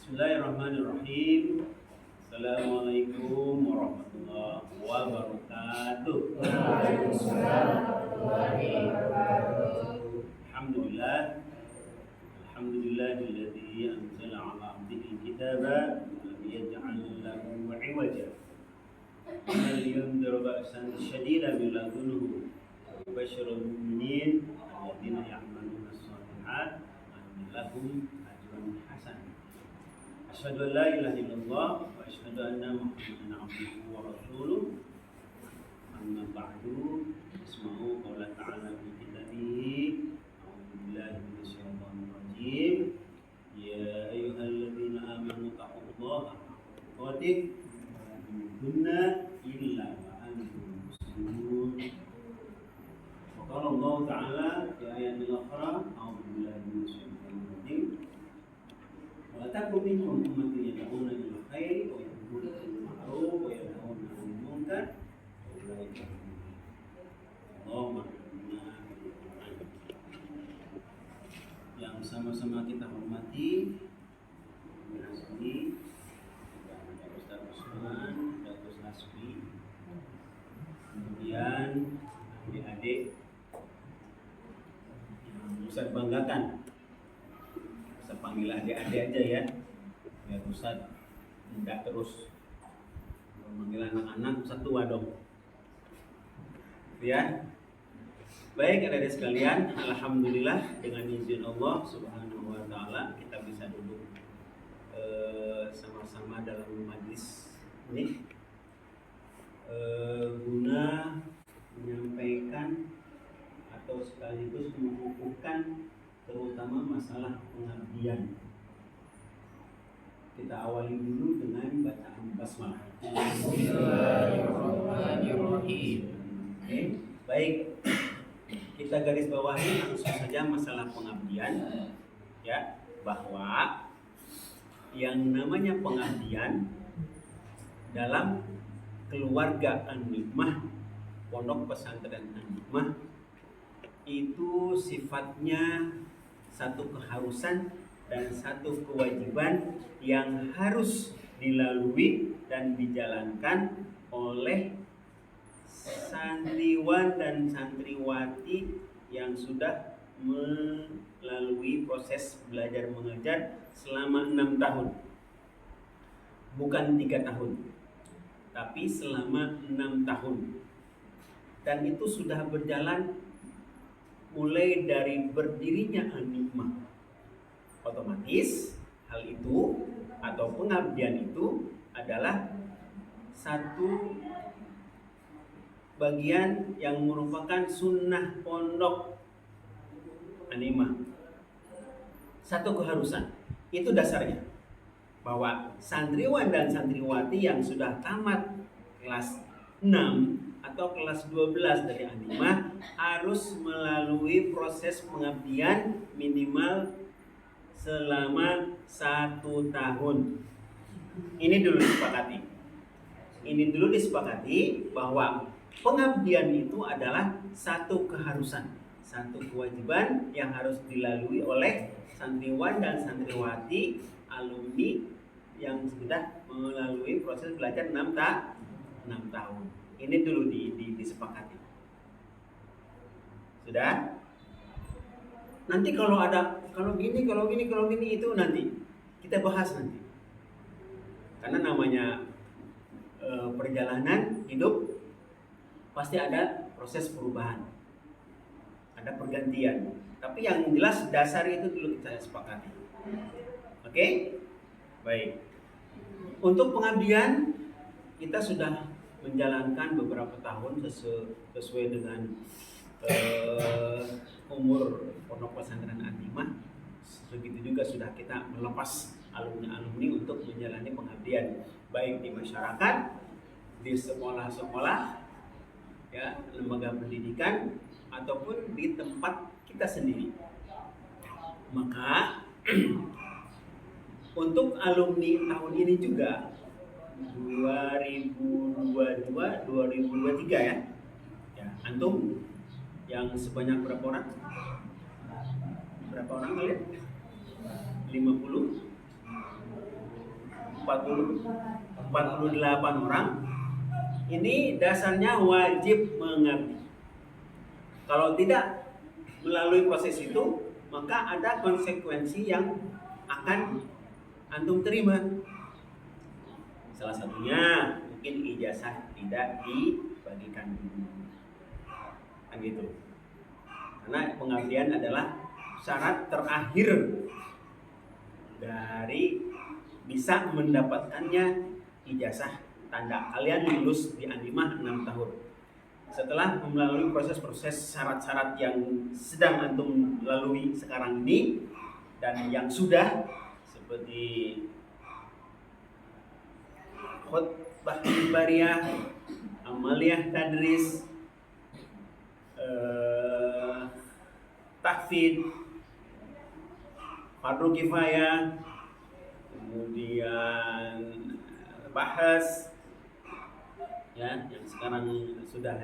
Bismillahirrahmanirrahim. Assalamualaikum warahmatullahi wabarakatuh. Waalaikumsalam warahmatullahi wabarakatuh. Alhamdulillah. Alhamdulillahilladzi anzala 'ala 'abdihi kitaba wa lam yaj'al lahu 'iwaja. Liyundhira ba'san shadidan min ladunhu wa yubashshirul mu'minin alladzina ya'maluna as-shalihat anna lahum ajran hasanan. Asyhadu an la ilaha illallah wa asyhadu anna Muhammadan 'abduhu wa rasuluh. Amma ba'du. Isma'u qawla ta'ala fi kitabihi. A'udzu billahi minasyaitonir rajim. Ya ayyuhalladzina amanu taqullaha haqqa tuqatih wa la tamutunna illa wa antum muslimun. Wa qala Allah ta'ala fi ayatil ukhra. A'udzu billahi minasyaitonir rajim. Wa takum minkum ummatun yad'una ilal khairi wa ya'muruna bil ma'ruf wa yanhauna 'anil munkar wa ulaika humul muflihun. Allahumma yang sama-sama kita hormati Hasbi, Ustaz Usman, Ustaz Hasbi, kemudian adik-adik yang Ustaz banggakan. Saya panggil adik-adik aja ya, biar Ustaz tidak terus memanggil anak-anak, Ustaz tua dong. Ya, baik adik-adik sekalian, alhamdulillah dengan izin Allah Subhanahu Wa Taala kita bisa duduk sama-sama dalam majlis ini guna menyampaikan atau sekaligus mengukuhkan terutama masalah pengabdian. Kita awali dulu dengan bacaan basmalah. Bismillahirrahmanirrahim. Oke, baik. Kita garis bawahi langsung saja masalah pengabdian, ya, bahwa yang namanya pengabdian dalam keluarga An-Nikmah, Pondok Pesantren An-Nikmah, itu sifatnya satu keharusan dan satu kewajiban yang harus dilalui dan dijalankan oleh santriwan dan santriwati yang sudah melalui proses belajar mengajar selama 6 tahun. Bukan 3 tahun, tapi selama 6 tahun. Dan itu sudah berjalan mulai dari berdirinya An-Nikmah. Otomatis hal itu atau pengabdian itu adalah satu bagian yang merupakan sunnah pondok An-Nikmah. Satu keharusan. Itu dasarnya. Bahwa santriwan dan santriwati yang sudah tamat kelas 6 atau kelas 12 dari An-Nikmah harus melalui proses pengabdian minimal selama 1 tahun. Ini dulu disepakati bahwa pengabdian itu adalah satu keharusan, satu kewajiban yang harus dilalui oleh santriwan dan santriwati alumni yang sudah melalui proses belajar 6 tahun. Ini dulu disepakati. Sudah? Nanti kalau gini itu nanti kita bahas nanti. Karena namanya perjalanan hidup pasti ada proses perubahan. Ada pergantian. Tapi yang jelas dasar itu dulu kita sepakati. Oke? Baik. Untuk pengabdian kita sudah menjalankan beberapa tahun sesuai dengan umur Pondok Pesantren An-Nikmah. Begitu juga sudah kita melepas alumni-alumni untuk menjalani pengabdian baik di masyarakat, di sekolah-sekolah, ya, lembaga pendidikan ataupun di tempat kita sendiri. Maka untuk alumni tahun ini juga 2022-2023 ya. Ya, antum yang sebanyak berapa orang? Berapa orang kalian? 50? 48 orang. Ini dasarnya wajib mengabdi. Kalau tidak melalui proses itu, maka ada konsekuensi yang akan antum terima. Salah satunya mungkin ijazah tidak dibagikan dulu, kan gitu. Karena pengabdian adalah syarat terakhir dari bisa mendapatkannya ijazah tanda kalian lulus di Animah 6 tahun. Setelah melalui proses-proses syarat-syarat yang sedang antum lalui sekarang ini dan yang sudah, seperti khutbah mimbariyah, amaliyah tadris, tahfidz, fardu kifayah, kemudian bahas, ya, yang sekarang sedang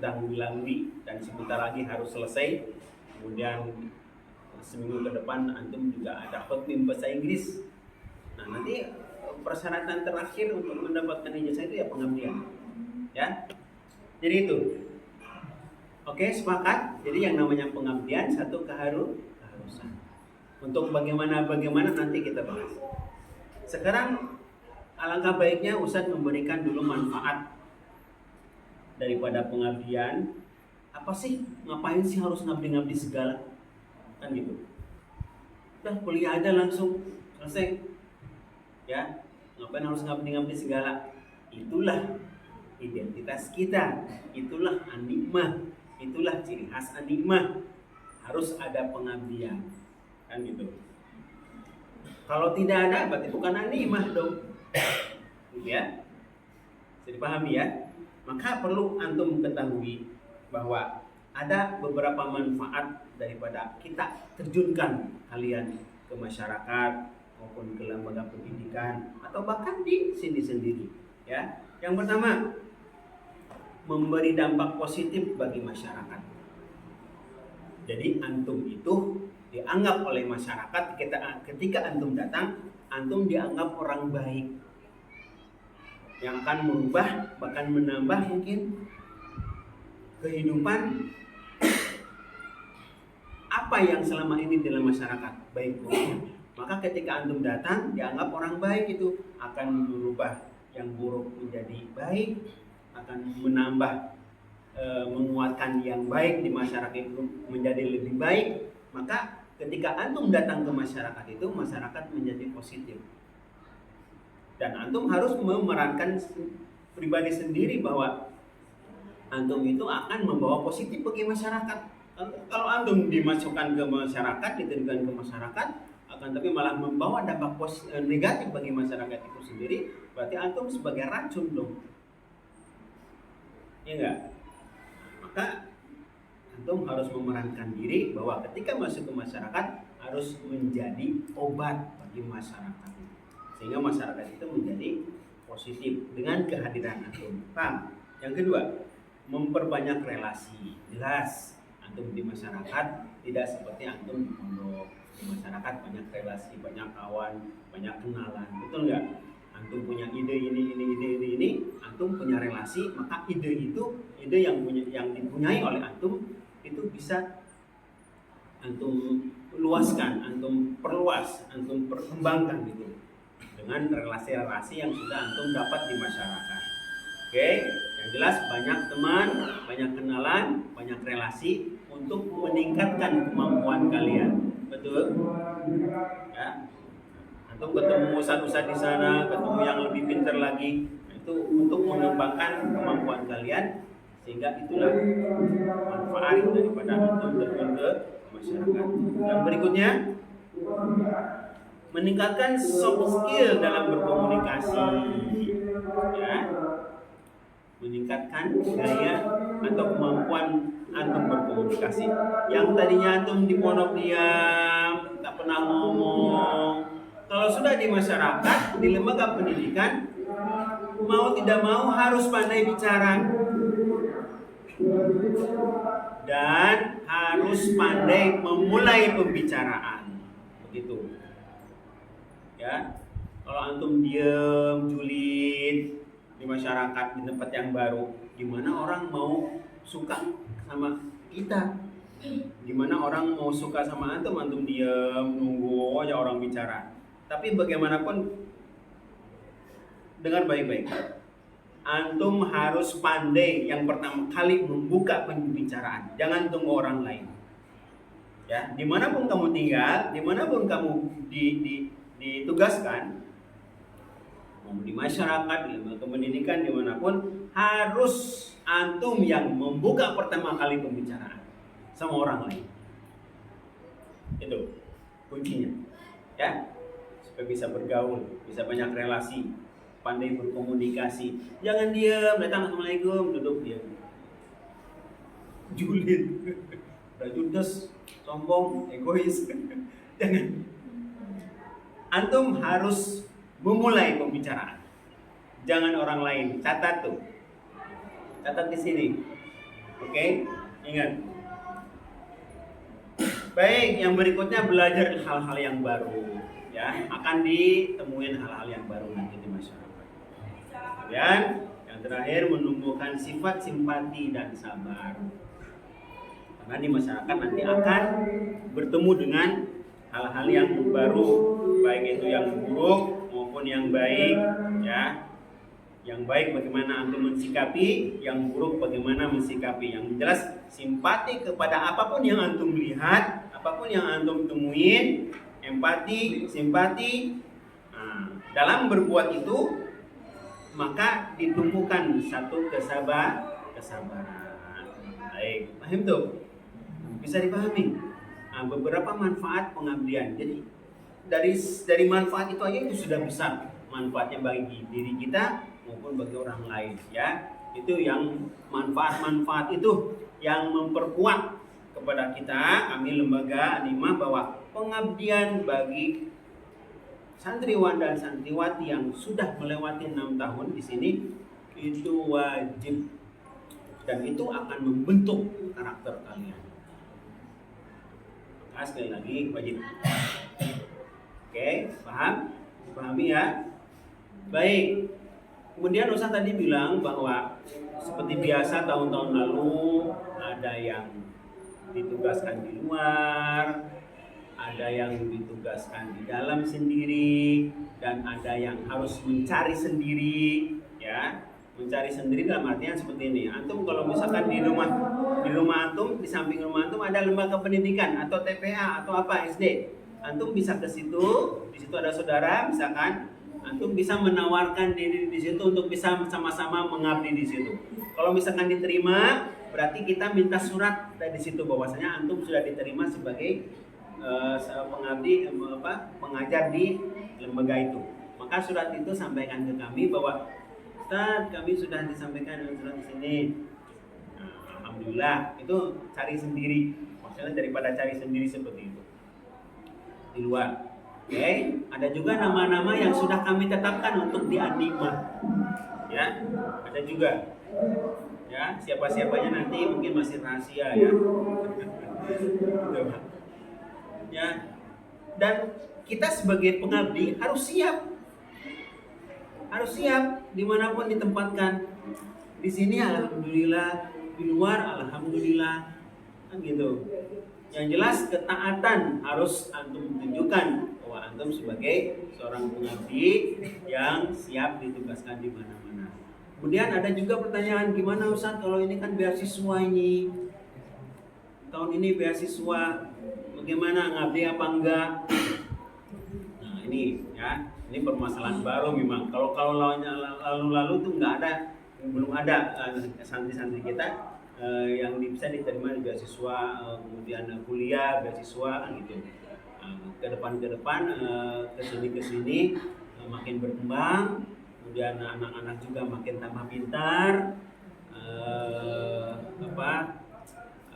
dilalui dan sebentar lagi harus selesai. Kemudian seminggu ke depan antum juga ada khotbah bahasa Inggris. Nah, nanti persyaratan terakhir untuk mendapatkan ijazah itu ya pengabdian, ya. Jadi itu, oke, sepakat. Jadi yang namanya pengabdian satu keharusan. Untuk bagaimana nanti kita bahas. Sekarang alangkah baiknya Ustadz memberikan dulu manfaat daripada pengabdian. Apa sih? Ngapain sih harus ngabdi-ngabdi segala? Kan gitu. Udah kuliah aja langsung selesai. Ya, ngapain harus ngabdi-ngabdi segala? Itulah identitas kita. Itulah Animah. Itulah ciri khas Animah. Harus ada pengabdian. Kan gitu. Kalau tidak ada berarti bukan Animah dong. Ya, bisa dipahami ya. Maka perlu antum ketahui bahwa ada beberapa manfaat daripada kita terjunkan kalian ke masyarakat maupun ke lembaga pendidikan atau bahkan di sini sendiri. Ya, yang pertama, memberi dampak positif bagi masyarakat. Jadi antum itu dianggap oleh masyarakat ketika antum datang, antum dianggap orang baik yang akan merubah, bahkan menambah mungkin kehidupan apa yang selama ini dalam masyarakat baik buruknya. Maka ketika antum datang, dianggap orang baik itu akan merubah yang buruk menjadi baik, akan menambah, menguatkan yang baik di masyarakat itu menjadi lebih baik. Maka ketika antum datang ke masyarakat itu, masyarakat menjadi positif. Dan antum harus memerankan pribadi sendiri bahwa antum itu akan membawa positif bagi masyarakat. Kalau antum dimasukkan ke masyarakat, diterima ke masyarakat, akan tapi malah membawa dampak negatif bagi masyarakat itu sendiri, berarti antum sebagai racun dong. Ya enggak? Maka antum harus memerankan diri bahwa ketika masuk ke masyarakat harus menjadi obat bagi masyarakat, sehingga masyarakat itu menjadi positif dengan kehadiran antum. Paham? Yang kedua, memperbanyak relasi. Jelas antum di masyarakat tidak seperti antum di pondok. Di masyarakat banyak relasi, banyak kawan, banyak kenalan. Betul nggak? Antum punya ide ini, antum punya relasi, maka ide yang dipunyai oleh antum itu bisa antum luaskan, antum perluas, antum perkembangkan gitu dengan relasi-relasi yang sudah antum dapat di masyarakat. Oke, yang jelas banyak teman, banyak kenalan, banyak relasi untuk meningkatkan kemampuan kalian. Betul? Ya. Antum ketemu ustaz-ustaz di sana, ketemu yang lebih pintar lagi, itu untuk mengembangkan kemampuan kalian, sehingga itulah manfaat daripada antum terjun ke masyarakat. Dan berikutnya, meningkatkan soft skill dalam berkomunikasi, ya, meningkatkan gaya atau kemampuan antum berkomunikasi. Yang tadinya antum di pondok diam, tak pernah ngomong, kalau sudah di masyarakat, di lembaga pendidikan, mau tidak mau harus pandai bicara dan harus pandai memulai pembicaraan, begitu. Ya, Kalau antum diem, julid di masyarakat di tempat yang baru, gimana orang mau suka sama kita? Gimana orang mau suka sama antum? Antum diem, nunggu aja orang bicara. Tapi bagaimanapun, dengar baik-baik. Antum harus pandai yang pertama kali membuka pembicaraan. Jangan tunggu orang lain. Ya, dimanapun kamu tinggal, dimanapun kamu ditugaskan, mau di masyarakat, di lembaga pendidikan, dimanapun, harus antum yang membuka pertama kali pembicaraan sama orang lain. Itu kuncinya, ya, supaya bisa bergaul, bisa banyak relasi, pandai berkomunikasi. Jangan diam, datang assalamualaikum, duduk diam, julid, judes, sombong, egois. Jangan. Antum harus memulai pembicaraan. Jangan orang lain. Catat tuh. Catat di sini. Oke? Ingat. Baik, yang berikutnya belajar hal-hal yang baru. Ya, akan ditemuin hal-hal yang baru nanti di masyarakat. Kemudian yang terakhir menumbuhkan sifat simpati dan sabar. Karena di masyarakat nanti akan bertemu dengan hal-hal yang baru, baik itu yang buruk maupun yang baik, ya. Yang baik bagaimana antum mensikapi, yang buruk bagaimana mensikapi. Yang jelas simpati kepada apapun yang antum lihat, apapun yang antum temuin, empati, simpati. Nah, dalam berbuat itu maka ditumbuhkan satu kesabaran. Baik, paham tuh? Bisa dipahami. Nah, beberapa manfaat pengabdian. Jadi dari manfaat itu aja itu sudah besar manfaatnya bagi diri kita maupun bagi orang lain, ya. Itu yang manfaat-manfaat itu yang memperkuat kepada kita, kami lembaga Anima, bahwa pengabdian bagi santriwan dan santriwati yang sudah melewati 6 tahun di sini itu wajib, dan itu akan membentuk karakter kalian. Sekali lagi wajib. Oke, paham? Pahami ya? Baik. Kemudian Ustaz tadi bilang bahwa seperti biasa tahun-tahun lalu ada yang ditugaskan di luar, ada yang ditugaskan di dalam sendiri, dan ada yang harus mencari sendiri, ya. Mencari sendiri dalam artian seperti ini. Antum kalau misalkan di rumah antum, di samping rumah antum ada lembaga pendidikan atau TPA atau apa SD. Antum bisa ke situ, di situ ada saudara misalkan, antum bisa menawarkan diri di situ untuk bisa sama-sama mengabdi di situ. Kalau misalkan diterima, berarti kita minta surat dari situ bahwasanya antum sudah diterima sebagai pengabdi, pengajar di lembaga itu. Maka surat itu sampaikan ke kami bahwa Ustaz, kami sudah disampaikan dengan surat di sini. Nah, alhamdulillah, itu cari sendiri. Maksudnya daripada cari sendiri seperti itu di luar. Oke, ada juga nama-nama yang sudah kami tetapkan untuk di Anima. Ya, ada juga. Ya, siapa-siapanya nanti mungkin masih rahasia ya. Ya. Dan kita sebagai pengabdi harus siap. Harus siap dimanapun ditempatkan. Di sini alhamdulillah, di luar alhamdulillah, kan gitu. Yang jelas ketaatan harus antum tunjukkan bahwa antum sebagai seorang pengabdi yang siap ditugaskan di mana-mana. Kemudian ada juga pertanyaan, gimana Ustaz kalau ini kan beasiswa ini, tahun ini beasiswa, bagaimana ngabdi apa enggak? Nah ini ya. Ini permasalahan baru memang. Kalau lalu-lalu tuh belum ada santri-santri kita yang bisa diterima di beasiswa, kemudian kuliah, beasiswa gitu. Ke depan kesini makin berkembang, kemudian anak-anak juga makin tambah pintar,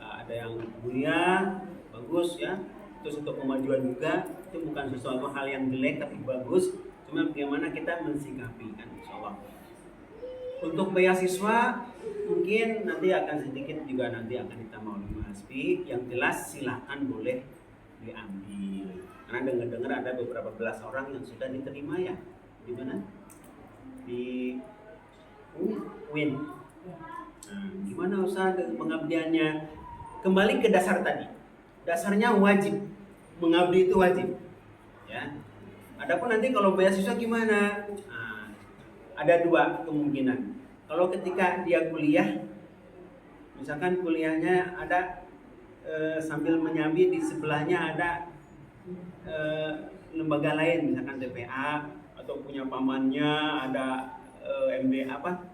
ada yang kuliah bagus ya. Terus untuk kemajuan juga itu bukan sesuatu hal yang jelek tapi bagus. Cuma bagaimana kita mensikapi kan, insyaallah. Untuk beasiswa mungkin nanti akan sedikit juga nanti akan ditambah oleh Mas Hasbi. Yang jelas silahkan boleh diambil. Karena dengar-dengar ada beberapa belas orang yang sudah diterima ya. Di mana? Di UIN. Nah, gimana usaha pengabdiannya? Kembali ke dasar tadi. Dasarnya wajib. Mengabdi itu wajib. Ya. Adapun nanti kalau beasiswa gimana? Nah, ada dua kemungkinan. Kalau ketika dia kuliah, misalkan kuliahnya ada sambil menyambi di sebelahnya ada lembaga lain, misalkan TPA atau punya pamannya ada MB apa?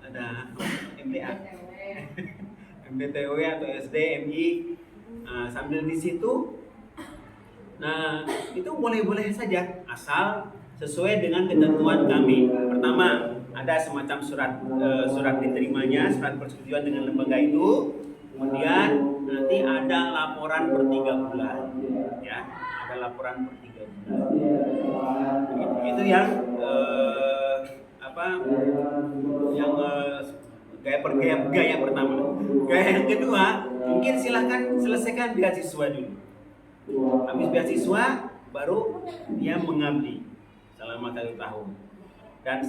Ada MBA, MBTW atau SD, MI. Nah, sambil di situ, nah itu boleh-boleh saja asal sesuai dengan ketentuan kami. Pertama, ada semacam surat diterimanya, surat persetujuan dengan lembaga itu. Kemudian nanti ada laporan per 3 bulan, ya, ada laporan per 3 bulan. Itu yang gaya pertama. Gaya yang kedua, mungkin silahkan selesaikan beasiswa dulu. Habis beasiswa, baru dia mengabdi selama 1 tahun. Dan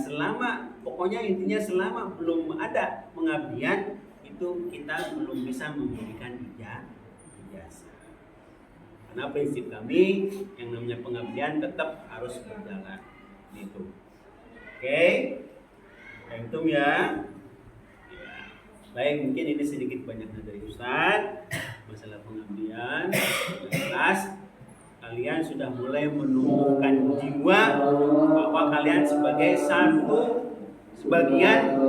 pokoknya intinya selama belum ada pengabdian, itu kita belum bisa memberikan ijazah. Karena prinsip kami yang namanya pengabdian tetap harus berjalan. Gitu. Oke, itu ya. Baik, mungkin ini sedikit banyaknya dari Ustaz masalah pengabdian. Jelas kalian sudah mulai menumbuhkan jiwa bahwa kalian sebagai sebagian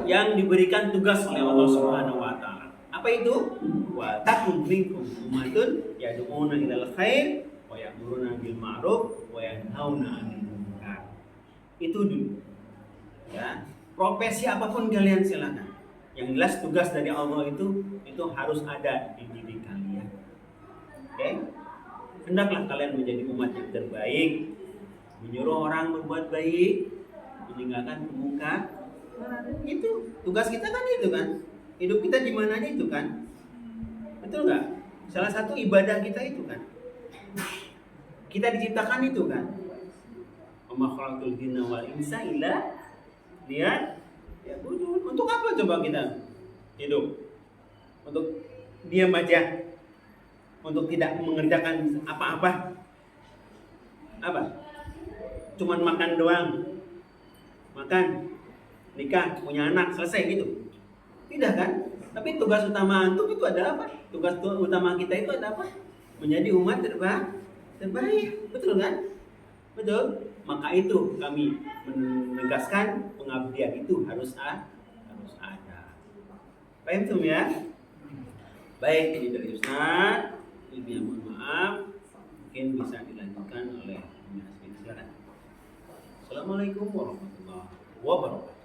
yang diberikan tugas oleh Allah Subhanahu wa taala. Apa itu? Wa takum minkum ummatun yad'una ilal khair wa ya'muruna bil ma'ruf wa yanhauna 'anil munkar. Itu dulu. Ya. Profesi apapun kalian silakan. Yang jelas tugas dari Allah itu harus ada di diri kalian. Oke? Hendaklah kalian menjadi umat yang terbaik, menyuruh orang berbuat baik, meninggalkan kemungkaran. Itu tugas kita kan itu kan. Hidup kita di mananya itu kan. Betul nggak? Salah satu ibadah kita itu kan. Kita diciptakan itu kan. Wa ma khalaqtul jinna wal insa illa lihat ya tujuan. Untuk apa coba kita hidup? Untuk diam aja, untuk tidak mengerjakan apa-apa. Apa? Cuman makan doang. Makan, nikah, punya anak, selesai gitu. Tidak kan? Tapi tugas utama antum itu adalah apa? Tugas utama kita itu adalah apa? Menjadi umat terbaik. Betul kan? Betul. Maka itu kami menegaskan pengabdian itu harus ada. Paham tuh ya? Baik, ini dari Ustaz. Lebih mohon maaf. Mungkin bisa dilanjutkan oleh Asmi. Silakan. Assalamualaikum warahmatullahi wabarakatuh.